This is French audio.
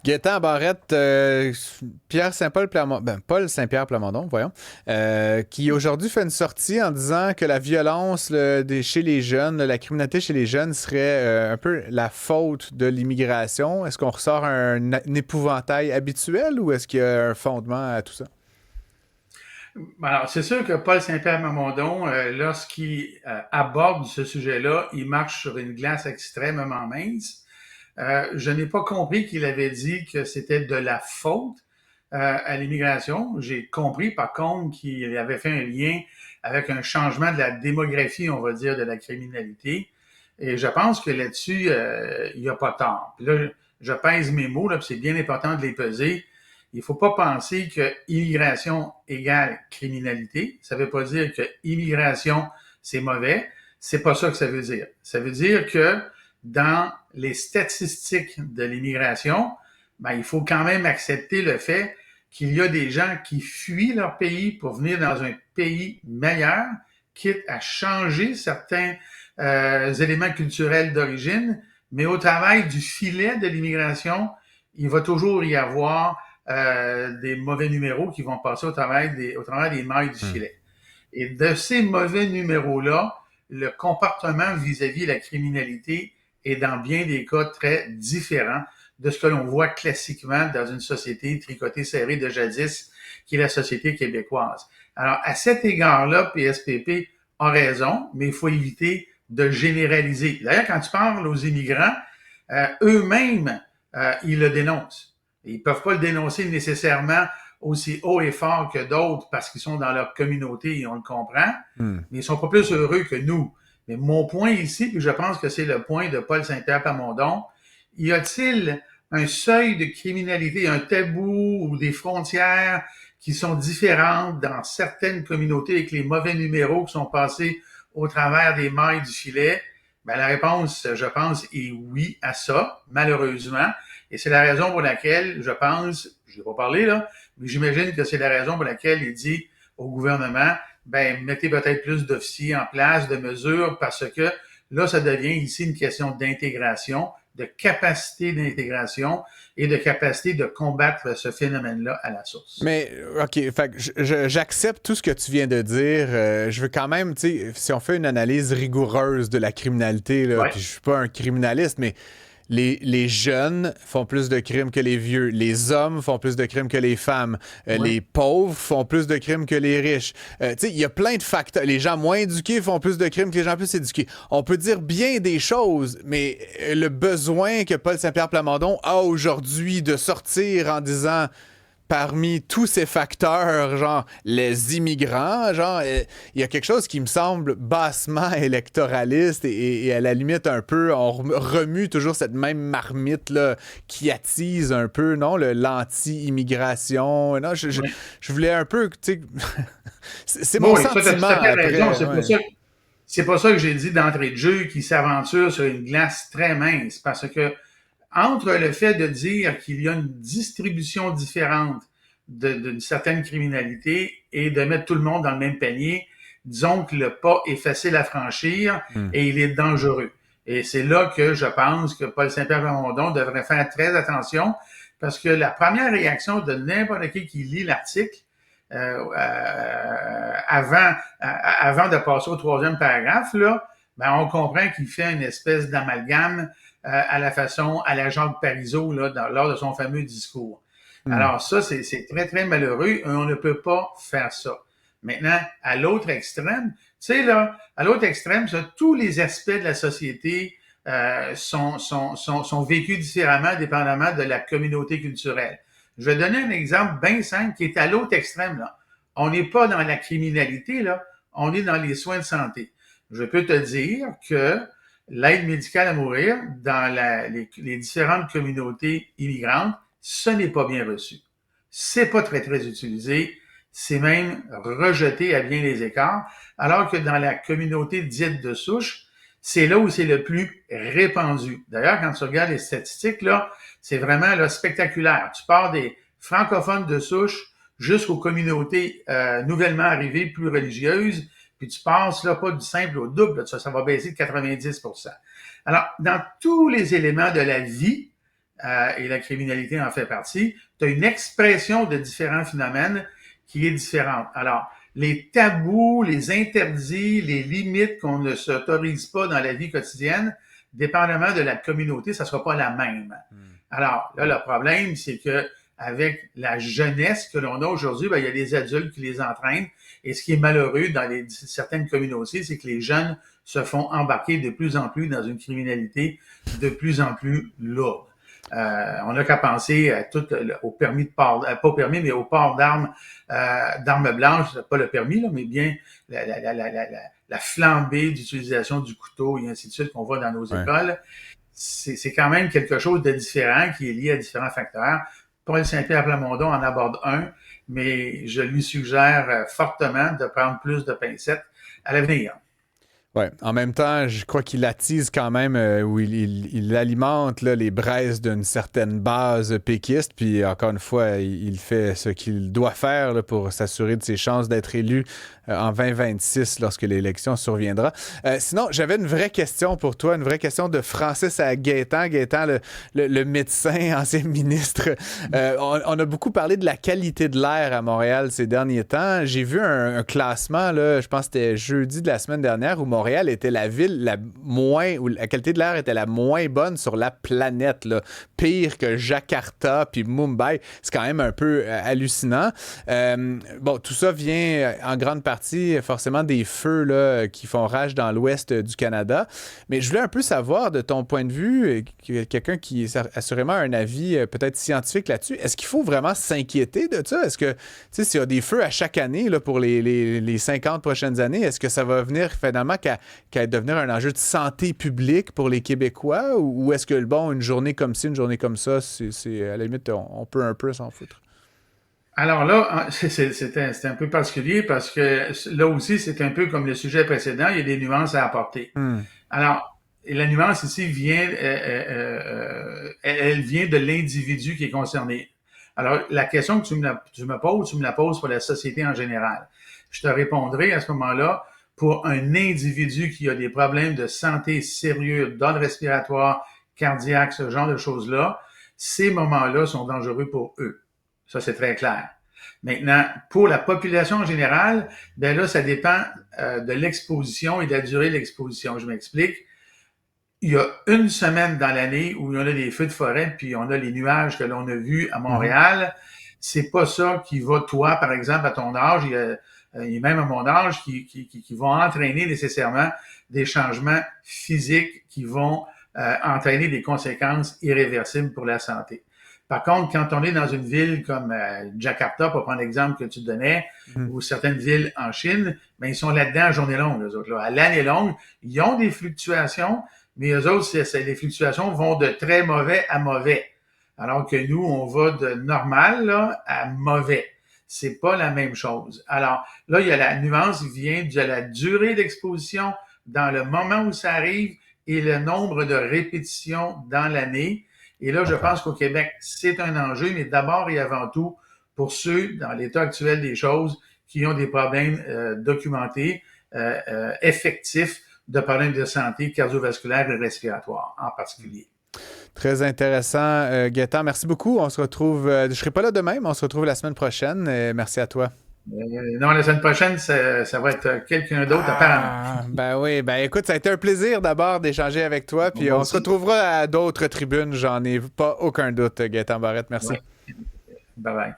Gaétan Barrette, Pierre Saint-Paul Plamondon, Paul Saint-Pierre Plamondon, voyons, qui aujourd'hui fait une sortie en disant que la violence chez les jeunes, la criminalité chez les jeunes serait un peu la faute de l'immigration. Est-ce qu'on ressort un épouvantail habituel ou est-ce qu'il y a un fondement à tout ça? Alors, c'est sûr que Paul Saint-Pierre Plamondon, lorsqu'il aborde ce sujet-là, il marche sur une glace extrêmement mince. Je n'ai pas compris qu'il avait dit que c'était de la faute à l'immigration. J'ai compris, par contre, qu'il avait fait un lien avec un changement de la démographie, on va dire, de la criminalité. Et je pense que là-dessus, il n'y a pas tort. Puis là, je pèse mes mots, là, puis c'est bien important de les peser. Il ne faut pas penser que immigration égale criminalité. Ça ne veut pas dire que immigration, c'est mauvais. C'est pas ça que ça veut dire. Ça veut dire que dans les statistiques de l'immigration, ben, il faut quand même accepter le fait qu'il y a des gens qui fuient leur pays pour venir dans un pays meilleur, quitte à changer certains éléments culturels d'origine, mais au travail du filet de l'immigration, il va toujours y avoir des mauvais numéros qui vont passer au travers des mailles du Hmm. filet. Et de ces mauvais numéros-là, le comportement vis-à-vis de la criminalité est dans bien des cas très différent de ce que l'on voit classiquement dans une société tricotée serrée de jadis, qui est la société québécoise. Alors, à cet égard-là, PSPP a raison, mais il faut éviter de généraliser. D'ailleurs, quand tu parles aux immigrants, eux-mêmes, ils le dénoncent. Ils ne peuvent pas le dénoncer nécessairement aussi haut et fort que d'autres parce qu'ils sont dans leur communauté et on le comprend, Hmm. mais ils sont pas plus heureux que nous. Mais mon point ici, puis je pense que c'est le point de Paul Saint-Pierre Plamondon, y a-t-il un seuil de criminalité, un tabou ou des frontières qui sont différentes dans certaines communautés avec les mauvais numéros qui sont passés au travers des mailles du filet? Ben, la réponse, je pense, est oui à ça, malheureusement. Et c'est la raison pour laquelle, je pense, je n'ai pas parlé là, mais j'imagine que c'est la raison pour laquelle il dit au gouvernement, ben, mettez peut-être plus d'officiers en place, de mesures, parce que là, ça devient ici une question d'intégration, de capacité d'intégration et de capacité de combattre ce phénomène-là à la source. Mais, OK, fait que j'accepte tout ce que tu viens de dire. Je veux quand même, tu sais, si on fait une analyse rigoureuse de la criminalité, là, Ouais, puis je suis pas un criminaliste, mais les jeunes font plus de crimes que les vieux. Les hommes font plus de crimes que les femmes. ouais, Les pauvres font plus de crimes que les riches. Tu sais, il y a plein de facteurs. Les gens moins éduqués font plus de crimes que les gens plus éduqués. On peut dire bien des choses, mais le besoin que Paul Saint-Pierre Plamondon a aujourd'hui de sortir en disant parmi tous ces facteurs, genre les immigrants, genre il y a quelque chose qui me semble bassement électoraliste et à la limite un peu, on remue toujours cette même marmite là qui attise un peu, non, l'anti-immigration. Non, ouais. je voulais un peu, tu sais, c'est mon Bon, oui, ça, tu as sentiment tout à fait raison. après, ouais. C'est pas ça que j'ai dit d'entrée de jeu qui s'aventure sur une glace très mince parce que entre le fait de dire qu'il y a une distribution différente d'une certaine criminalité et de mettre tout le monde dans le même panier, disons que le pas est facile à franchir Hmm. et il est dangereux. Et c'est là que je pense que Paul Saint-Pierre Plamondon devrait faire très attention parce que la première réaction de n'importe qui lit l'article avant de passer au troisième paragraphe, là, ben, on comprend qu'il fait une espèce d'amalgame à la façon, à la Jacques Parizeau, là, lors de son fameux discours. Hmm. Alors ça, c'est très, très malheureux et on ne peut pas faire ça. Maintenant, à l'autre extrême, tu sais, là, à l'autre extrême, ça, tous les aspects de la société sont vécus différemment, dépendamment de la communauté culturelle. Je vais donner un exemple bien simple qui est à l'autre extrême, là. On n'est pas dans la criminalité, là. On est dans les soins de santé. Je peux te dire que l'aide médicale à mourir dans les différentes communautés immigrantes, ce n'est pas bien reçu. C'est pas très, très utilisé. C'est même rejeté à bien des écarts. Alors que dans la communauté dite de souche, c'est là où c'est le plus répandu. D'ailleurs, quand tu regardes les statistiques, là, c'est vraiment là, spectaculaire. Tu pars des francophones de souche jusqu'aux communautés nouvellement arrivées, plus religieuses, puis tu passes là pas du simple au double, ça va baisser de 90%. Alors, dans tous les éléments de la vie, et la criminalité en fait partie, tu as une expression de différents phénomènes qui est différente. Alors, les tabous, les interdits, les limites qu'on ne s'autorise pas dans la vie quotidienne, dépendamment de la communauté, ça ne sera pas la même. Alors, là, le problème, c'est que avec la jeunesse que l'on a aujourd'hui, ben, il y a des adultes qui les entraînent. Et ce qui est malheureux dans certaines communautés, c'est que les jeunes se font embarquer de plus en plus dans une criminalité de plus en plus lourde. On n'a qu'à penser à tout au permis de port, pas au permis, mais au port d'armes blanches, pas le permis, là, mais bien la flambée d'utilisation du couteau et ainsi de suite qu'on voit dans nos écoles. C'est quand même quelque chose de différent qui est lié à différents facteurs. Paul Saint-Pierre Plamondon en aborde un, mais je lui suggère fortement de prendre plus de pincettes à l'avenir. Ouais. En même temps, je crois qu'il attise quand même, ou il alimente là, les braises d'une certaine base péquiste. Puis encore une fois, il fait ce qu'il doit faire là, pour s'assurer de ses chances d'être élu en 2026 lorsque l'élection surviendra. Sinon, j'avais une vraie question pour toi, une vraie question de Francis à Gaétan. Gaétan, le médecin, ancien ministre. On a beaucoup parlé de la qualité de l'air à Montréal ces derniers temps. J'ai vu un classement, là, je pense que c'était jeudi de la semaine dernière, où Montréal était la ville où la qualité de l'air était la moins bonne sur la planète, là. Pire que Jakarta puis Mumbai. C'est quand même un peu hallucinant. Bon, tout ça vient en grande partie forcément des feux là, qui font rage dans l'ouest du Canada. Mais je voulais un peu savoir de ton point de vue, quelqu'un qui a assurément un avis peut-être scientifique là-dessus, est-ce qu'il faut vraiment s'inquiéter de ça? Est-ce que, tu sais, s'il y a des feux à chaque année là, pour les 50 prochaines années, est-ce que ça va venir finalement qu'à devenir un enjeu de santé publique pour les Québécois? Ou est-ce que, bon, une journée comme ci, une journée comme ça, c'est à la limite, on peut un peu s'en foutre? Alors là, c'est un peu particulier parce que là aussi, c'est un peu comme le sujet précédent, il y a des nuances à apporter. Alors, la nuance ici vient, elle vient de l'individu qui est concerné. Alors, la question que tu me poses pour la société en général. Je te répondrai à ce moment-là, pour un individu qui a des problèmes de santé sérieux, d'ordre respiratoire, cardiaque, ce genre de choses-là, ces moments-là sont dangereux pour eux. Ça, c'est très clair. Maintenant, pour la population en général, ben là, ça dépend de l'exposition et de la durée de l'exposition. Je m'explique. Il y a une semaine dans l'année où il y en a des feux de forêt, puis on a les nuages que l'on a vus à Montréal. C'est pas ça qui va, toi, par exemple, à ton âge, et même à mon âge, qui vont entraîner nécessairement des changements physiques qui vont entraîner des conséquences irréversibles pour la santé. Par contre, quand on est dans une ville comme Jakarta, pour prendre l'exemple que tu donnais, ou certaines villes en Chine, ben ils sont là-dedans à journée longue, eux autres. Là. À l'année longue, ils ont des fluctuations, mais eux autres, les fluctuations vont de très mauvais à mauvais. Alors que nous, on va de normal là, à mauvais. C'est pas la même chose. Alors, là, il y a la nuance qui vient de la durée d'exposition dans le moment où ça arrive et le nombre de répétitions dans l'année. Et là, je pense qu'au Québec, c'est un enjeu, mais d'abord et avant tout, pour ceux, dans l'état actuel des choses, qui ont des problèmes documentés, effectifs, de problèmes de santé cardiovasculaire et respiratoire en particulier. Très intéressant, Gaétan. Merci beaucoup. On se retrouve, je ne serai pas là demain, mais on se retrouve la semaine prochaine. Merci à toi. Non, la semaine prochaine, ça va être quelqu'un d'autre, apparemment. Ben oui, ben écoute, ça a été un plaisir d'abord d'échanger avec toi, puis on se retrouvera à d'autres tribunes, j'en ai pas aucun doute, Gaétan Barrette. Merci. Ouais. Bye bye.